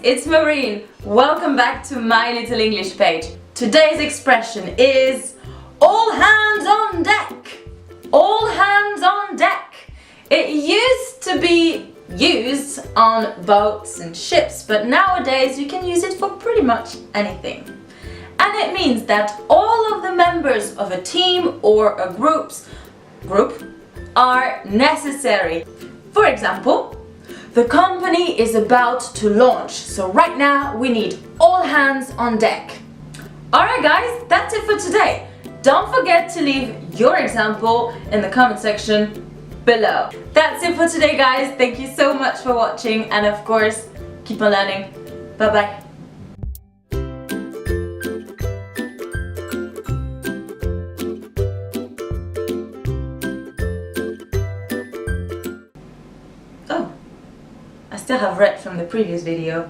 it's Maureen. Welcome back to my little English page. Today's expression is all hands on deck. All hands on deck. It used to be used on boats and ships, but nowadays you can use it for pretty much anything. And it means that all of the members of a team or a group are necessary. For example, the company is about to launch, so right now we need all hands on deck. Alright guys, that's it for today. Don't forget to leave your example in the comment section below. That's it for today guys. Thank you so much for watching, and of course, keep on learning. Bye bye. Oh, I still have red from the previous video.